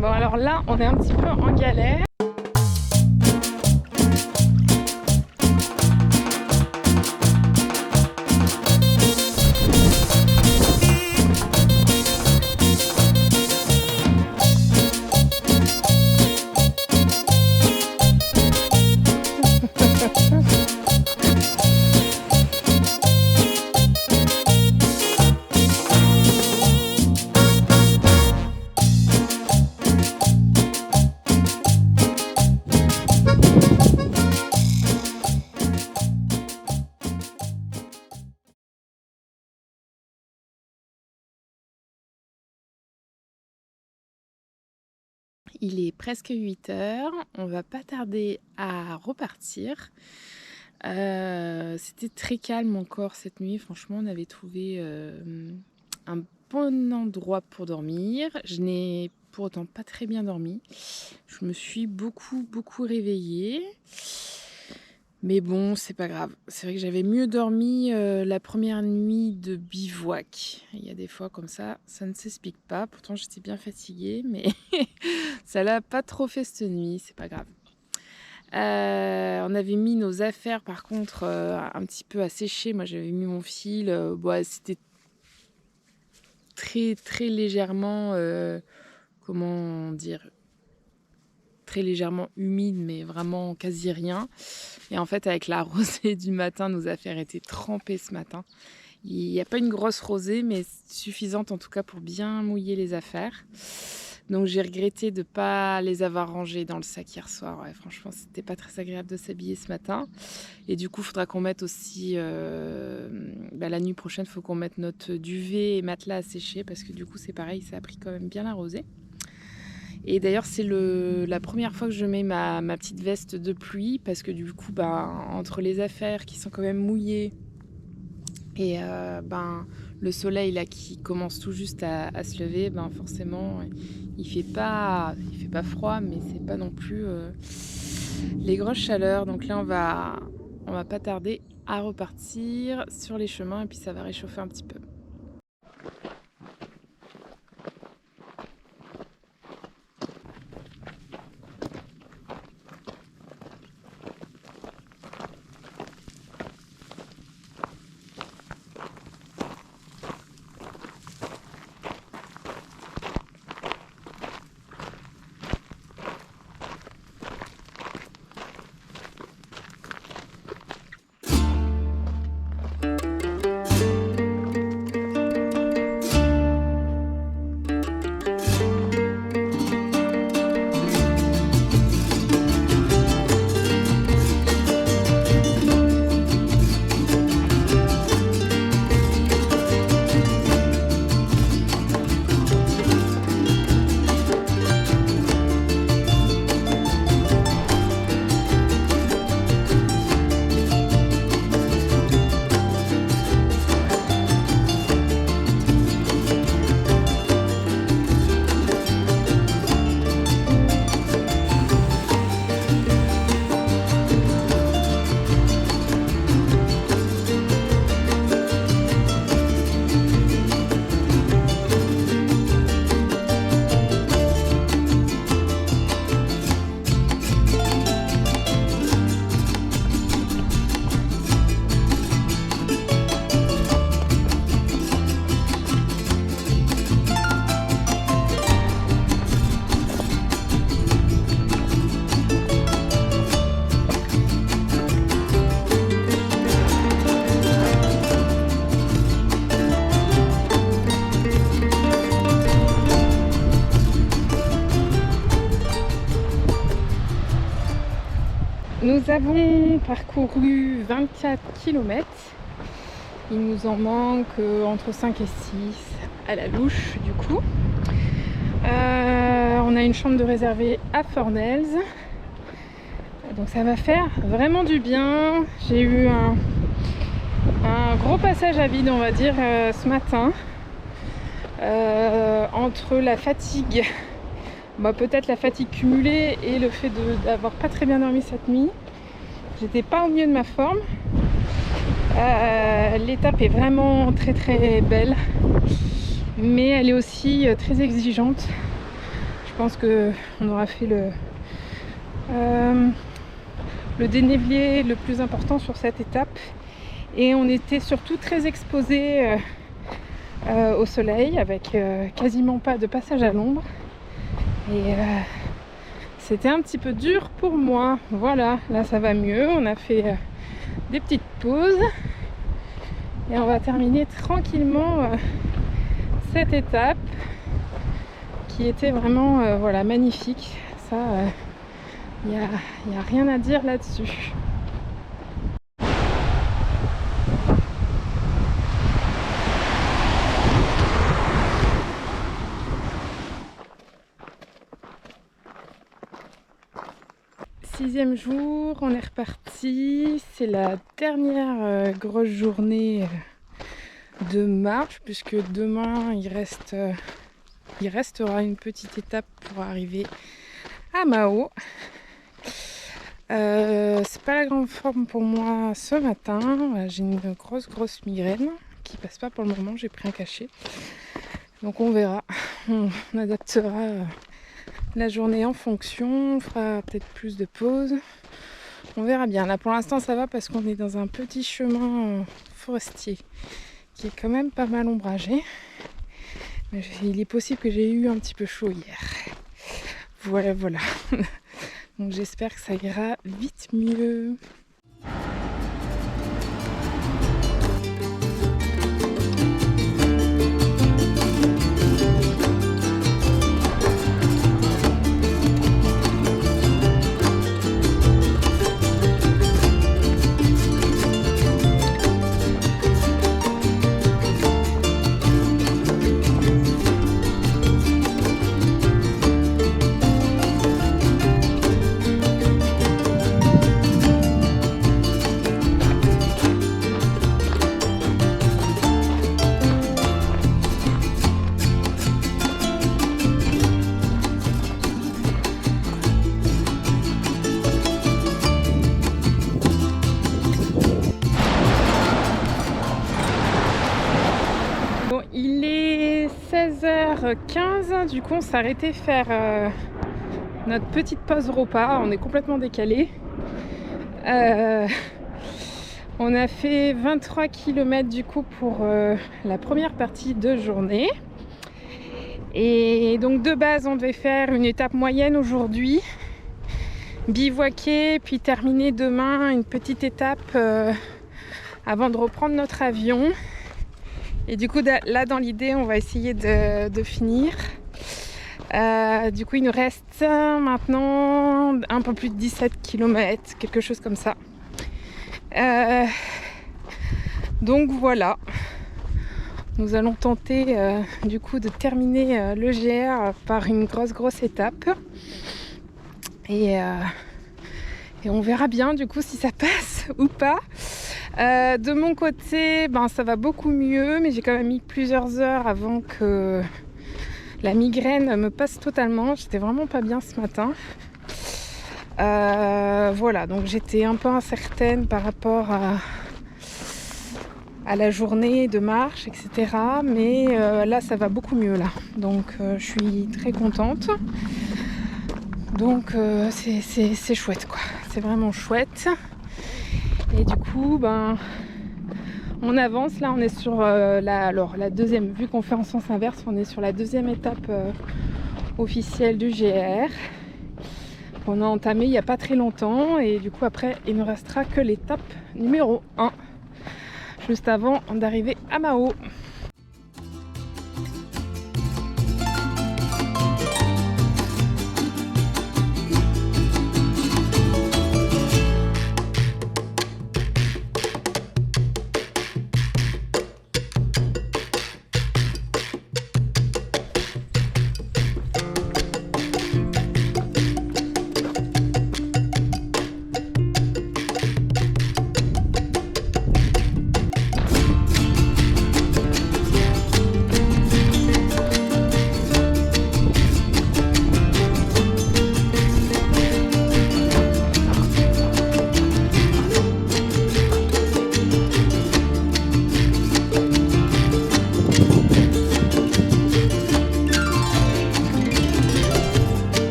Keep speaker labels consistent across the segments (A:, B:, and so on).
A: Bon alors là on est un petit peu en galère. Il est presque 8h, on va pas tarder à repartir. C'était très calme encore cette nuit, franchement on avait trouvé un bon endroit pour dormir. Je n'ai pour autant pas très bien dormi. Je me suis beaucoup réveillée. Mais bon, c'est pas grave. C'est vrai que j'avais mieux dormi la première nuit de bivouac. Il y a des fois comme ça ne s'explique pas. Pourtant, j'étais bien fatiguée, mais ça l'a pas trop fait cette nuit, c'est pas grave. On avait mis nos affaires, par contre, un petit peu à sécher. Moi, j'avais mis mon fil. C'était très légèrement, comment dire, très légèrement humide, mais vraiment quasi rien. Et en fait, avec la rosée du matin, nos affaires étaient trempées ce matin. Il n'y a pas une grosse rosée, mais suffisante en tout cas pour bien mouiller les affaires. Donc j'ai regretté de ne pas les avoir rangées dans le sac hier soir. Ouais, franchement, c'était pas très agréable de s'habiller ce matin. Et du coup, il faudra qu'on mette aussi... la nuit prochaine, il faut qu'on mette notre duvet et matelas à sécher, parce que du coup, c'est pareil, ça a pris quand même bien la rosée. Et d'ailleurs, c'est la première fois que je mets ma petite veste de pluie, parce que du coup, entre les affaires qui sont quand même mouillées et le soleil là qui commence tout juste à se lever, forcément, il fait pas froid, mais c'est pas non plus les grosses chaleurs. Donc là, on va pas tarder à repartir sur les chemins et puis ça va réchauffer un petit peu. Nous avons parcouru 24 km. Il nous en manque entre 5 et 6 à la louche du coup. On a une chambre de réservée à Fornells. Donc ça va faire vraiment du bien. J'ai eu un gros passage à vide, on va dire, ce matin. Entre la fatigue, peut-être la fatigue cumulée et le fait d'avoir pas très bien dormi cette nuit. J'étais pas au mieux de ma forme. L'étape est vraiment très belle, mais elle est aussi très exigeante. Je
B: pense qu'on aura fait le dénivelé le plus important sur cette étape. Et on était surtout très exposés au soleil, avec quasiment pas de passage à l'ombre. Et c'était un petit peu dur pour moi. Voilà, là ça va mieux. On a fait des petites pauses. Et on va terminer tranquillement cette étape qui était vraiment voilà, magnifique. Ça, y a rien à dire là-dessus. Sixième jour, on est reparti. C'est la dernière grosse journée de marche, puisque demain il restera une petite étape pour arriver à Mao. C'est pas la grande forme pour moi ce matin. J'ai une grosse migraine qui passe pas pour le moment. J'ai pris un cachet, donc on verra. On adaptera la journée en fonction. On fera peut-être plus de pauses. On verra bien. Là pour l'instant ça va parce qu'on est dans un petit chemin forestier qui est quand même pas mal ombragé. Mais il est possible que j'ai eu un petit peu chaud hier. Voilà. Donc j'espère que ça ira vite mieux. Bon, il est 16h15, du coup on s'est arrêté faire notre petite pause repas. On est complètement décalé. On a fait 23 km du coup pour la première partie de journée. Et donc de base on devait faire une étape moyenne aujourd'hui, bivouaquer, puis terminer demain une petite étape avant de reprendre notre avion. Et du coup là dans l'idée on va essayer de finir. Du coup il nous reste maintenant un peu plus de 17 km, quelque chose comme ça. Donc voilà, nous allons tenter du coup de terminer le GR par une grosse étape. Et on verra bien du coup si ça passe ou pas. De mon côté, ça va beaucoup mieux, mais j'ai quand même mis plusieurs heures avant que la migraine me passe totalement. J'étais vraiment pas bien ce matin. Voilà, donc j'étais un peu incertaine par rapport à la journée de marche, etc. Mais là, ça va beaucoup mieux là. Donc je suis très contente. Donc c'est chouette quoi. C'est vraiment chouette. Et du coup, on avance. Là, on est sur la deuxième. Vu qu'on fait en sens inverse, on est sur la deuxième étape officielle du GR. On a entamé il n'y a pas très longtemps. Et du coup, après, il ne restera que l'étape numéro 1. Juste avant d'arriver à Mao.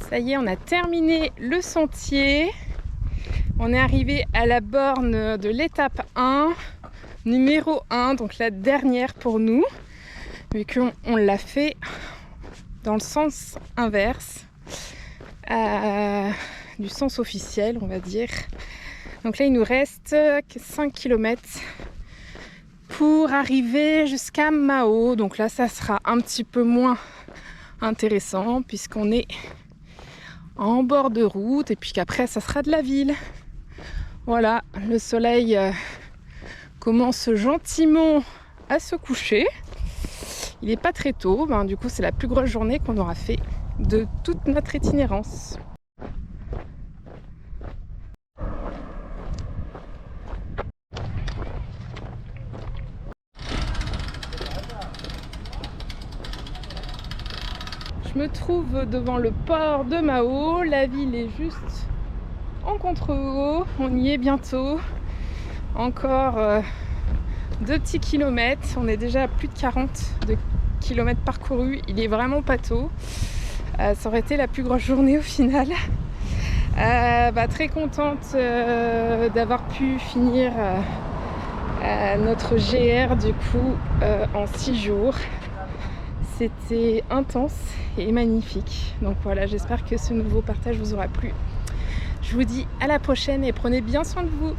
B: Ça y est, on a terminé le sentier. On est arrivé à la borne de l'étape 1, numéro 1, donc la dernière pour nous, vu qu'on l'a fait dans le sens inverse, du sens officiel, on va dire. Donc là, il nous reste 5 km pour arriver jusqu'à Mao. Donc là, ça sera un petit peu moins intéressant puisqu'on est en bord de route et puis qu'après, ça sera de la ville. Voilà, le soleil commence gentiment à se coucher. Il n'est pas très tôt, du coup c'est la plus grosse journée qu'on aura fait de toute notre itinérance. Je me trouve devant le port de Mao, la ville est juste en contre-haut, on y est bientôt. Encore 2 petits kilomètres, on est déjà à plus de 40 kilomètres parcourus, il est vraiment pas tôt. Ça aurait été la plus grosse journée au final. Très contente d'avoir pu finir notre GR du coup en 6 jours. C'était intense et magnifique. Donc voilà, j'espère que ce nouveau partage vous aura plu. Je vous dis à la prochaine et prenez bien soin de vous.